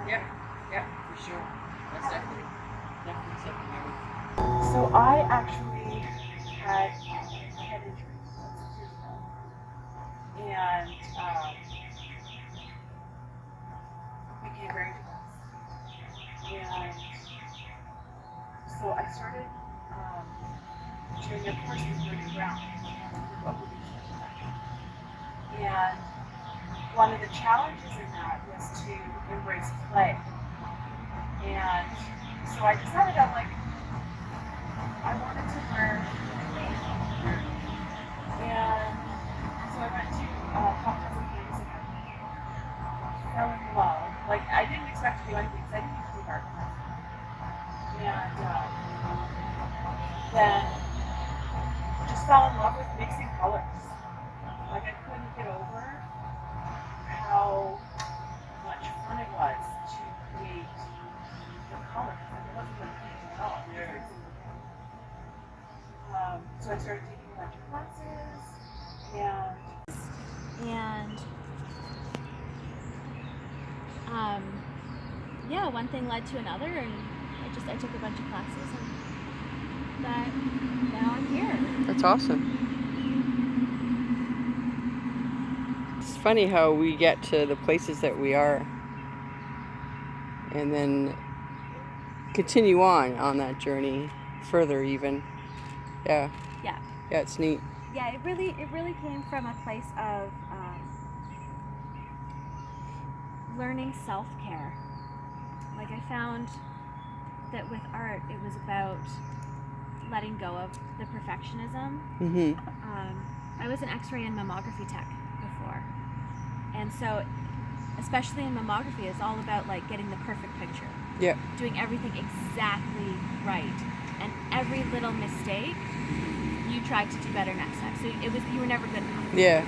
Yeah, yeah, for sure. That's definitely something I would. So I actually had a head injury about 6 years ago, and became very depressed. And so I started doing a course with Learning Ground for what we do. And one of the challenges in that was to embrace play. And so I decided I wanted to learn and so I went to Cocktails and Candies Academy, fell in love. Like, I didn't expect to do anything because I didn't even take art class. And then just fell in love with mixing colors. Like, I couldn't get over how much fun it was to create the colors. Like, it wasn't like painting at all. So I started taking a bunch of classes, and yeah, one thing led to another, and I took a bunch of classes, and now I'm here. That's awesome. It's funny how we get to the places that we are and then continue on that journey further even. Yeah. Yeah. Yeah, it's neat. Yeah, it really came from a place of learning self-care. Like, I found that with art, it was about letting go of the perfectionism. Mm-hmm. I was an X-ray and mammography tech before, and so especially in mammography, it's all about like getting the perfect picture. Yeah. Doing everything exactly right, and every little mistake, you tried to do better next time. So you were never good enough. Yeah.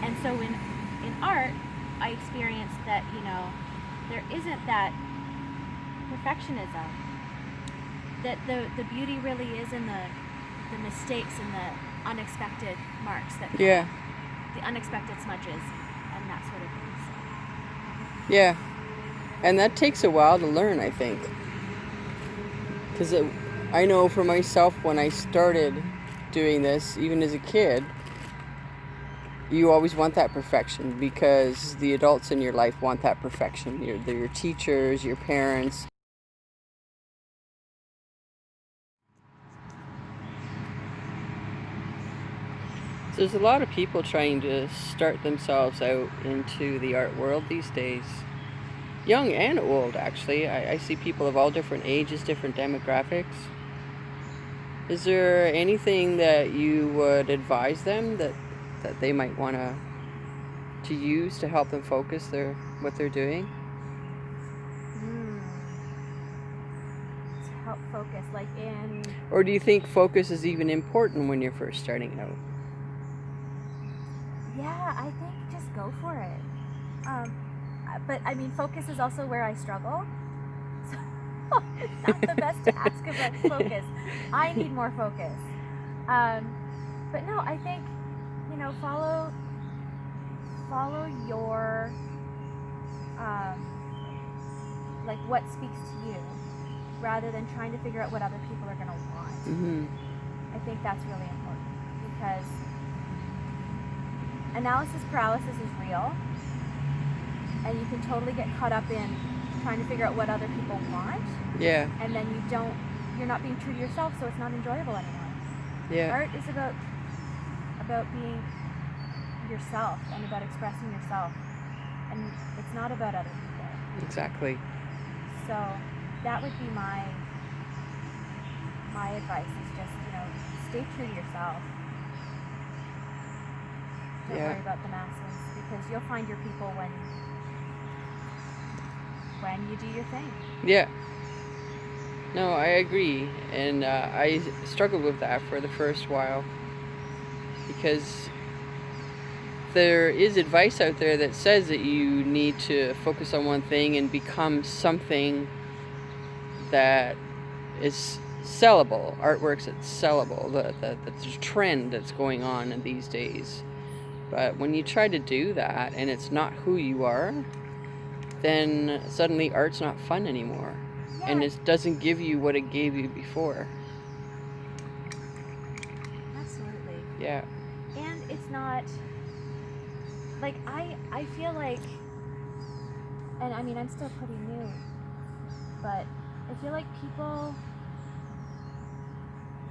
And so in art, I experienced that, there isn't that perfectionism. That the beauty really is in the mistakes and the unexpected marks that come Yeah. up, the unexpected smudges and that sort of thing. So. Yeah. And that takes a while to learn, I think. Because I know for myself, when I started doing this, even as a kid, you always want that perfection because the adults in your life want that perfection. Your teachers, your parents. So there's a lot of people trying to start themselves out into the art world these days. Young and old, actually. I see people of all different ages, different demographics. Is there anything that you would advise them that they might want to use to help them focus what they're doing? To help focus, like in... Or do you think focus is even important when you're first starting out? Yeah, I think just go for it. But I mean, focus is also where I struggle. So it's not the best to ask about focus. I need more focus. But no, I think, follow your, like what speaks to you, rather than trying to figure out what other people are going to want. Mm-hmm. I think that's really important, because analysis paralysis is real, and you can totally get caught up in trying to figure out what other people want. Yeah. And then you're not being true to yourself, so it's not enjoyable anymore. Yeah. Art is about being yourself and about expressing yourself, and it's not about other people. Exactly. So that would be my advice, is just, stay true to yourself. Don't worry about the masses, because you'll find your people when you do your thing. Yeah. No, I agree. And I struggled with that for the first while, because there is advice out there that says that you need to focus on one thing and become something that is sellable. Artworks that's sellable. The trend that's going on in these days. But when you try to do that and it's not who you are, then suddenly art's not fun anymore. Yeah. And it doesn't give you what it gave you before. Absolutely. Yeah. And it's not like I feel like, and I mean I'm still pretty new, but I feel like people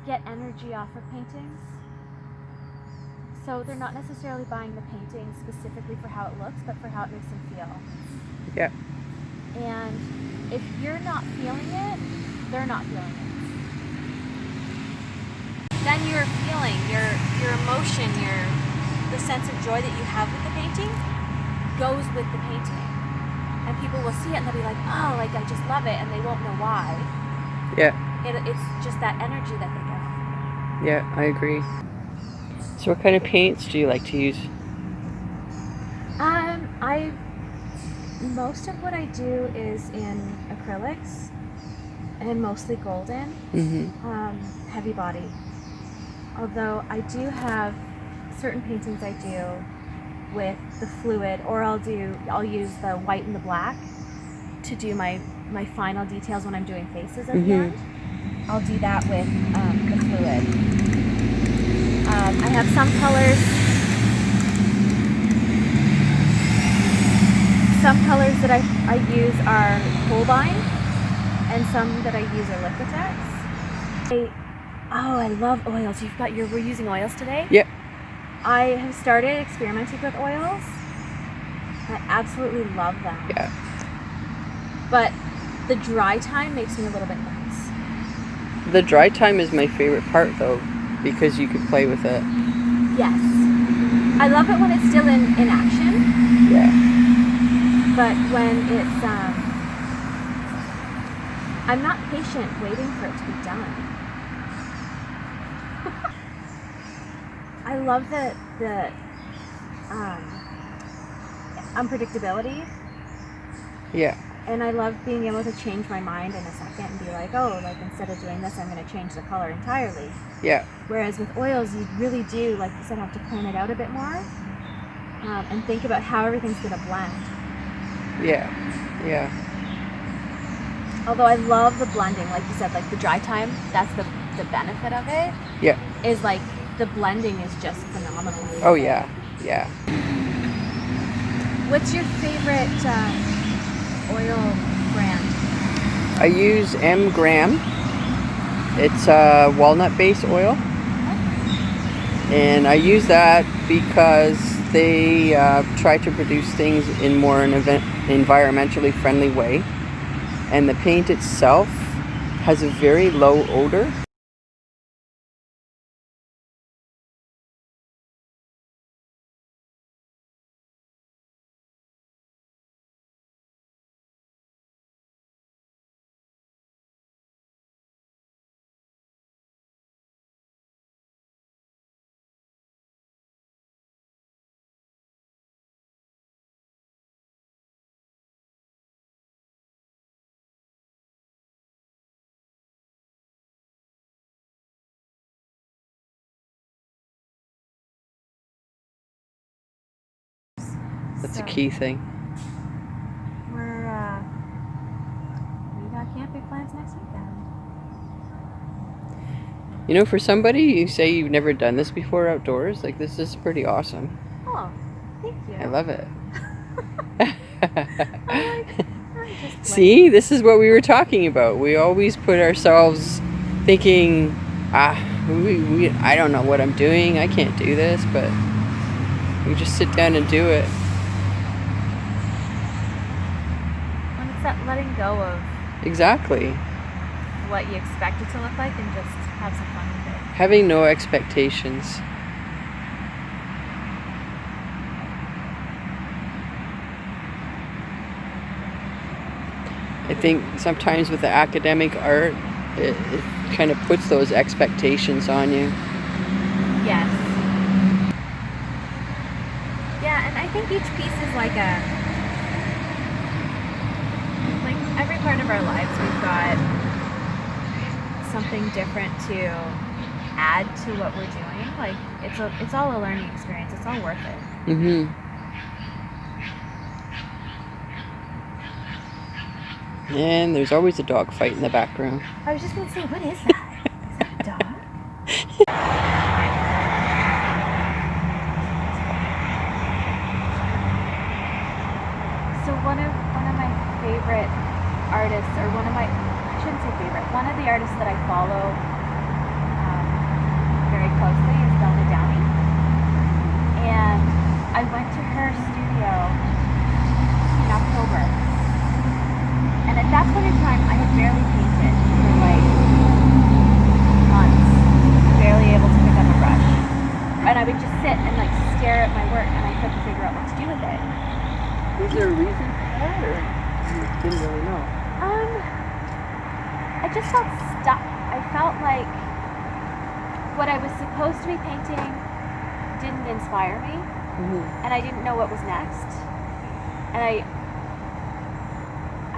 get energy off of paintings. So they're not necessarily buying the painting specifically for how it looks, but for how it makes them feel. Yeah. And if you're not feeling it, they're not feeling it. Then your feeling, your emotion, the sense of joy that you have with the painting goes with the painting. And people will see it and they'll be like, oh, like I just love it, and they won't know why. Yeah. It's just that energy that they get off of it. Yeah, I agree. So what kind of paints do you like to use? Most of what I do is in acrylics and mostly golden, heavy body. Although I do have certain paintings I do with the fluid, or I'll use the white and the black to do my final details when I'm doing faces at the end. I'll do that with the fluid. I have some colors. Some colors that I use are Holbein, and some that I use are Liquitex. I love oils. We're using oils today? Yep. I have started experimenting with oils. I absolutely love them. Yeah. But the dry time makes me a little bit nuts. The dry time is my favorite part though, because you can play with it. Yes. I love it when it's still in action. Yeah. But when it's, I'm not patient waiting for it to be done. I love the unpredictability. Yeah. And I love being able to change my mind in a second and be like, oh, like instead of doing this, I'm going to change the color entirely. Yeah. Whereas with oils, you really do, like you said, have to plan it out a bit more and think about how everything's going to blend. Yeah. Yeah. Although I love the blending, like you said, like the dry time, that's the benefit of it. Yeah. Is like the blending is just phenomenal. Oh yeah. Yeah. What's your favorite oil brand? I use M. Graham. It's a walnut-based oil. And I use that because they try to produce things in more an environmentally friendly way. And the paint itself has a very low odor. That's a key thing. We got camping plans next weekend. You know, for somebody you say you've never done this before outdoors, like this is pretty awesome. Oh, thank you. I love it. I'm just See, this is what we were talking about. We always put ourselves thinking, I don't know what I'm doing. I can't do this, but we just sit down and do it. When it's that letting go of Exactly. what you expect it to look like and just have some fun with it. Having no expectations. I think sometimes with the academic art, it kind of puts those expectations on you. Yes. Yeah, and I think each piece is like every part of our lives we've got something different to add to what we're doing. Like it's all a learning experience. It's all worth it. And there's always a dog fight in the background. I was just gonna say, what is that? Is that a dog? So one of my favorite artists, or I shouldn't say favorite, one of the artists that I follow very closely is Donna Downey. And I went to her studio in October. And at that point in time, I had barely painted for like months, barely able to pick up a brush. And I would just sit and like stare at my work, and I couldn't figure out what to do with it. Was there a reason for that, or you didn't really know? I just felt stuck. I felt like what I was supposed to be painting didn't inspire me, and I didn't know what was next. And I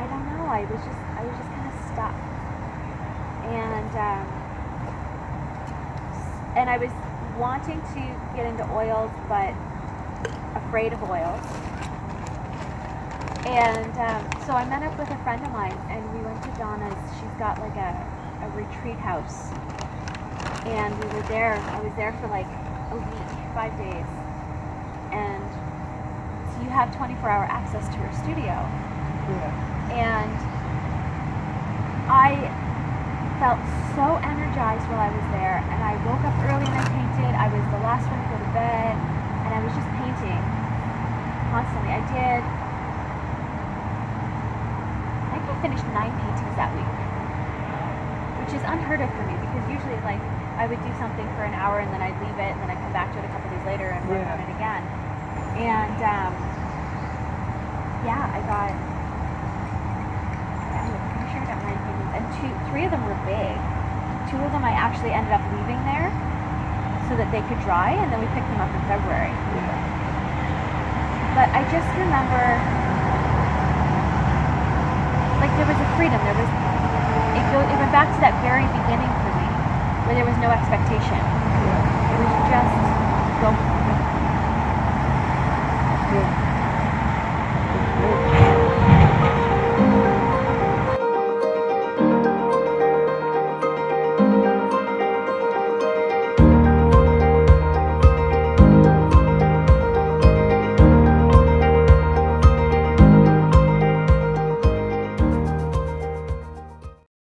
don't know. I was just kind of stuck, and I was wanting to get into oils, but afraid of oils. And so I met up with a friend of mine, and we went to Donna's. She's got like a retreat house, and we were there. I was there for like a week, 5 days, and so you have 24-hour access to her studio. Yeah. And I felt so energized while I was there, and I woke up early and I painted. I was the last one to go to bed, and I was just painting constantly. I finished 9 paintings that week, which is unheard of for me, because usually like I would do something for an hour and then I'd leave it, and then I'd come back to it a couple days later and work on it again. And I'm pretty sure I got 9 paintings, and 3 of them were big. 2 of them I actually ended up leaving there so that they could dry, and then we picked them up in February. But I just remember, like, there was a freedom. It went back to that very beginning for me, where there was no expectation.